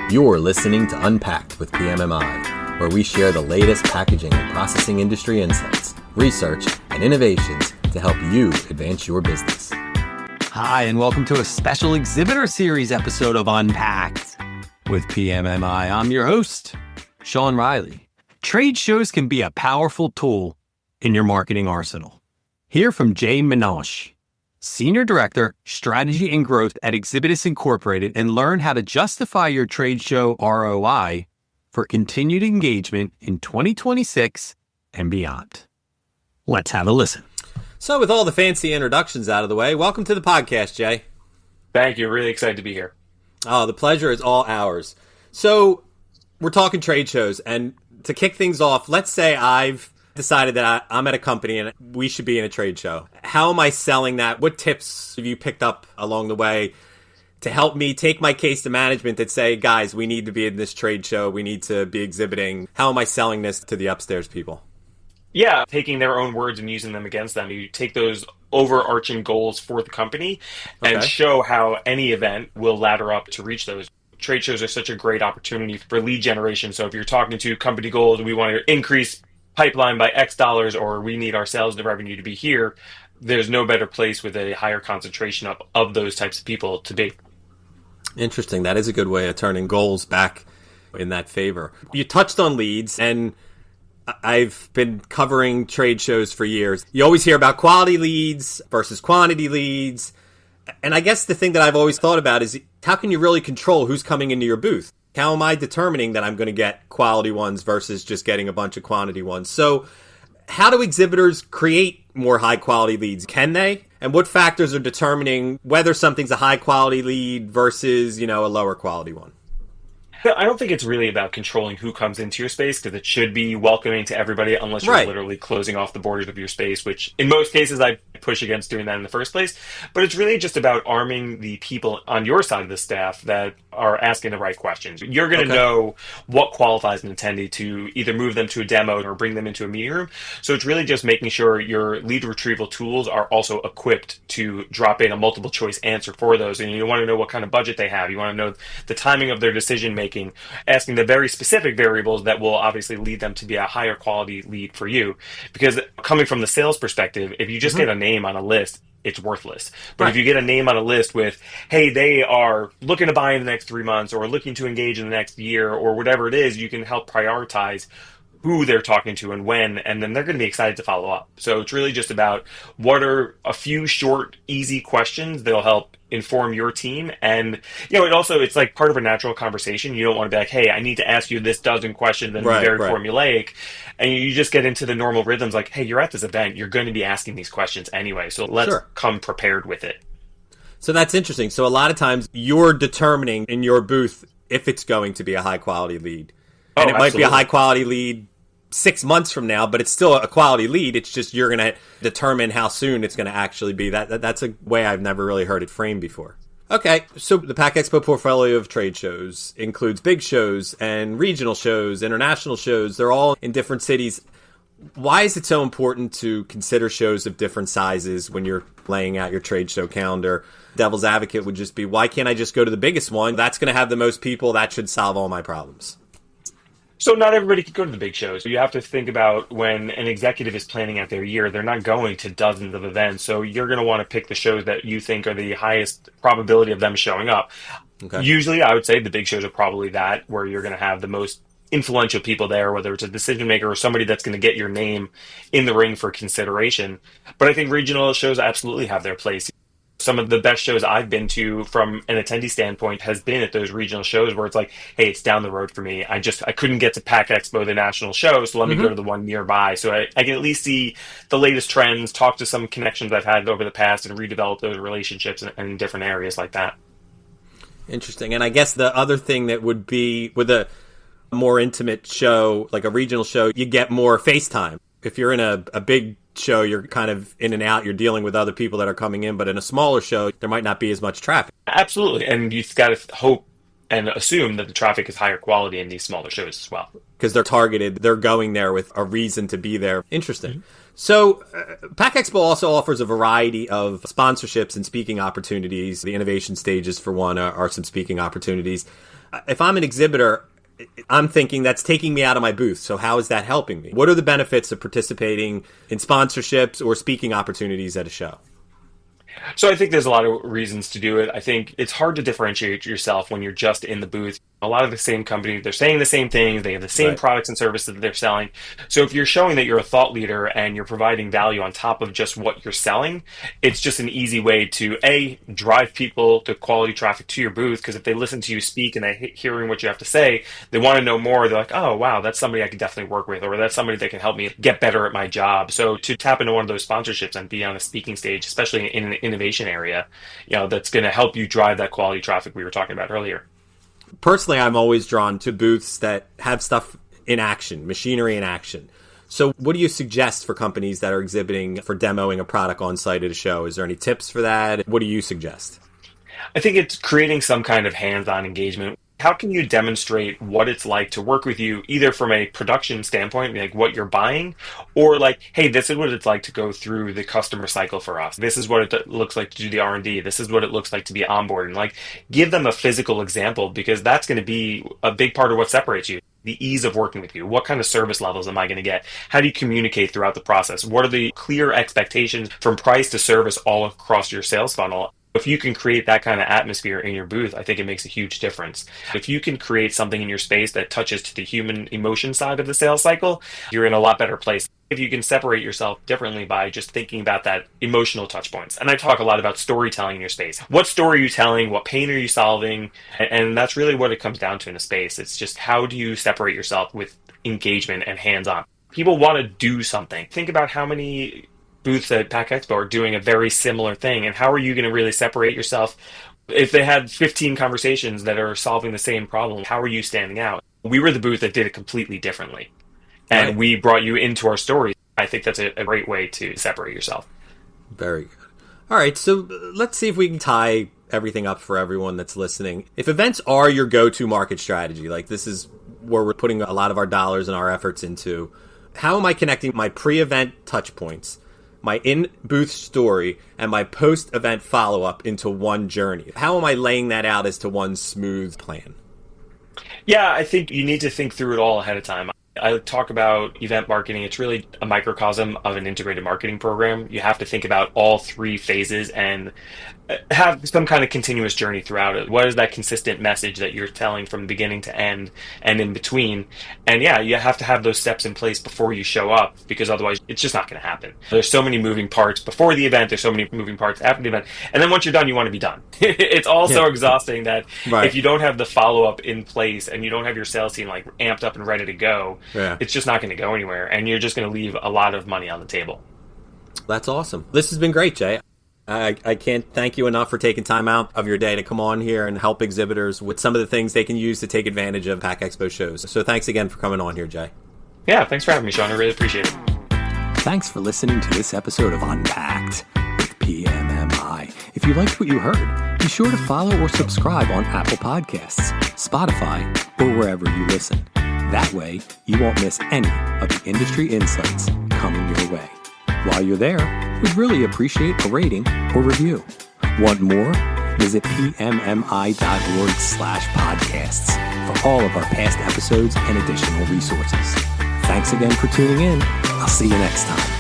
You're listening to Unpacked with PMMI, where we share the latest packaging and processing industry insights, research, and innovations to help you advance your business. Hi, and welcome to a special Exhibitor Series episode of Unpacked with PMMI. I'm your host, Sean Riley. Trade shows can be a powerful tool in your marketing arsenal. Hear from Jay Menashe, Senior Director, Strategy and Growth at Exhibitus Incorporated, and learn how to justify your trade show ROI for continued engagement in 2026 and beyond. Let's have a listen. So with all the fancy introductions out of the way, welcome to the podcast, Jay. Thank you. Really excited to be here. Oh, the pleasure is all ours. So we're talking trade shows, and to kick things off, let's say I've decided that I'm at a company and we should be in a trade show. How am I selling that? What tips have you picked up along the way to help me take my case to management that say, guys, we need to be in this trade show. We need to be exhibiting. How am I selling this to the upstairs people? Yeah, taking their own words and using them against them. You take those overarching goals for the company and show how any event will ladder up to reach those. Trade shows are such a great opportunity for lead generation. So if you're talking to company goals, we want to increase pipeline by X dollars, or we need our sales and revenue to be here, there's no better place with a higher concentration of those types of people to be. Interesting. That is a good way of turning goals back in that favor. You touched on leads, and I've been covering trade shows for years. You always hear about quality leads versus quantity leads. And I guess the thing that I've always thought about is how can you really control who's coming into your booth? How am I determining that I'm going to get quality ones versus just getting a bunch of quantity ones? So how do exhibitors create more high quality leads? Can they? And what factors are determining whether something's a high quality lead versus, a lower quality one? I don't think it's really about controlling who comes into your space, because it should be welcoming to everybody unless you're literally closing off the borders of your space, which in most cases I push against doing that in the first place. But it's really just about arming the people on your side of the staff that are asking the right questions. You're going to know what qualifies an attendee to either move them to a demo or bring them into a meeting room. So it's really just making sure your lead retrieval tools are also equipped to drop in a multiple choice answer for those. And you want to know what kind of budget they have. You want to know the timing of their decision making, asking the very specific variables that will obviously lead them to be a higher quality lead for you. Because coming from the sales perspective, if you just get a name on a list, it's worthless. But if you get a name on a list with, hey, they are looking to buy in the next 3 months or looking to engage in the next year or whatever it is, you can help prioritize who they're talking to and when, and then they're going to be excited to follow up. So it's really just about what are a few short, easy questions that'll help inform your team. And, it's like part of a natural conversation. You don't want to be like, hey, I need to ask you this dozen questions and be very formulaic. And you just get into the normal rhythms like, hey, you're at this event. You're going to be asking these questions anyway. So let's come prepared with it. So that's interesting. So a lot of times you're determining in your booth if it's going to be a high quality lead. And it might be a high quality lead 6 months from now, but it's still a quality lead. It's just you're going to determine how soon it's going to actually be. That's a way I've never really heard it framed before. Okay, so the Pack Expo portfolio of trade shows includes big shows and regional shows, international shows. They're all in different cities. Why is it so important to consider shows of different sizes when you're laying out your trade show calendar? Devil's advocate would just be, why can't I just go to the biggest one? That's going to have the most people. That should solve all my problems. So not everybody can go to the big shows. You have to think about when an executive is planning out their year, they're not going to dozens of events. So you're going to want to pick the shows that you think are the highest probability of them showing up. Okay. Usually, I would say the big shows are probably that, where you're going to have the most influential people there, whether it's a decision maker or somebody that's going to get your name in the ring for consideration. But I think regional shows absolutely have their place. Some of the best shows I've been to from an attendee standpoint has been at those regional shows where it's like, hey, it's down the road for me. I couldn't get to Pack Expo, the national show, so let me go to the one nearby. So I can at least see the latest trends, talk to some connections I've had over the past, and redevelop those relationships in different areas like that. Interesting. And I guess the other thing that would be with a more intimate show, like a regional show, you get more face time. If you're in a big show, you're kind of in and out, you're dealing with other people that are coming in, but in a smaller show, there might not be as much traffic. Absolutely. And you've got to hope and assume that the traffic is higher quality in these smaller shows as well. Because they're targeted, they're going there with a reason to be there. Interesting. So, PAC Expo also offers a variety of sponsorships and speaking opportunities. The innovation stages, for one, are some speaking opportunities. If I'm an exhibitor, I'm thinking that's taking me out of my booth. So how is that helping me? What are the benefits of participating in sponsorships or speaking opportunities at a show? So I think there's a lot of reasons to do it. I think it's hard to differentiate yourself when you're just in the booth. A lot of the same companies, they're saying the same things. They have the same products and services that they're selling. So if you're showing that you're a thought leader and you're providing value on top of just what you're selling, it's just an easy way to, A, drive people to quality traffic to your booth. Because if they listen to you speak and they're hearing what you have to say, they want to know more. They're like, oh, wow, that's somebody I could definitely work with, or that's somebody that can help me get better at my job. So to tap into one of those sponsorships and be on a speaking stage, especially in an innovation area, that's going to help you drive that quality traffic we were talking about earlier. Personally, I'm always drawn to booths that have stuff in action, machinery in action. So what do you suggest for companies that are exhibiting for demoing a product on site at a show? Is there any tips for that? What do you suggest? I think it's creating some kind of hands-on engagement. How can you demonstrate what it's like to work with you, either from a production standpoint, like what you're buying, or like, hey, this is what it's like to go through the customer cycle for us. This is what it looks like to do the R&D. This is what it looks like to be onboarded. And like, give them a physical example, because that's going to be a big part of what separates you. The ease of working with you. What kind of service levels am I going to get? How do you communicate throughout the process? What are the clear expectations from price to service all across your sales funnel? If you can create that kind of atmosphere in your booth, I think it makes a huge difference. If you can create something in your space that touches to the human emotion side of the sales cycle, you're in a lot better place. If you can separate yourself differently by just thinking about that emotional touch points. And I talk a lot about storytelling in your space. What story are you telling? What pain are you solving? And that's really what it comes down to in a space. It's just, how do you separate yourself with engagement and hands-on? People want to do something. Think about how many booths at PAC Expo are doing a very similar thing, and how are you going to really separate yourself? If they had 15 conversations that are solving the same problem, how are you standing out? We were the booth that did it completely differently, and we brought you into our story. I think that's a great way to separate yourself. Very good. All right, so let's see if we can tie everything up for everyone that's listening. If events are your go-to market strategy, like this is where we're putting a lot of our dollars and our efforts into, how am I connecting my pre-event touch points, my in-booth story, and my post-event follow-up into one journey? How am I laying that out as to one smooth plan? Yeah, I think you need to think through it all ahead of time. I talk about event marketing. It's really a microcosm of an integrated marketing program. You have to think about all three phases and have some kind of continuous journey throughout it. What is that consistent message that you're telling from beginning to end and in between? And yeah, you have to have those steps in place before you show up, because otherwise it's just not going to happen. There's so many moving parts before the event. There's so many moving parts after the event. And then once you're done, you want to be done. It's all so exhausting that if you don't have the follow-up in place and you don't have your sales team like amped up and ready to go, it's just not going to go anywhere. And you're just going to leave a lot of money on the table. That's awesome. This has been great, Jay. I can't thank you enough for taking time out of your day to come on here and help exhibitors with some of the things they can use to take advantage of PAC Expo shows. So thanks again for coming on here, Jay. Yeah, thanks for having me, Sean. I really appreciate it. Thanks for listening to this episode of Unpacked with PMMI. If you liked what you heard, be sure to follow or subscribe on Apple Podcasts, Spotify, or wherever you listen. That way, you won't miss any of the industry insights coming your way. While you're there, we'd really appreciate a rating or review. Want more? Visit pmmi.org/podcasts for all of our past episodes and additional resources. Thanks again for tuning in. I'll see you next time.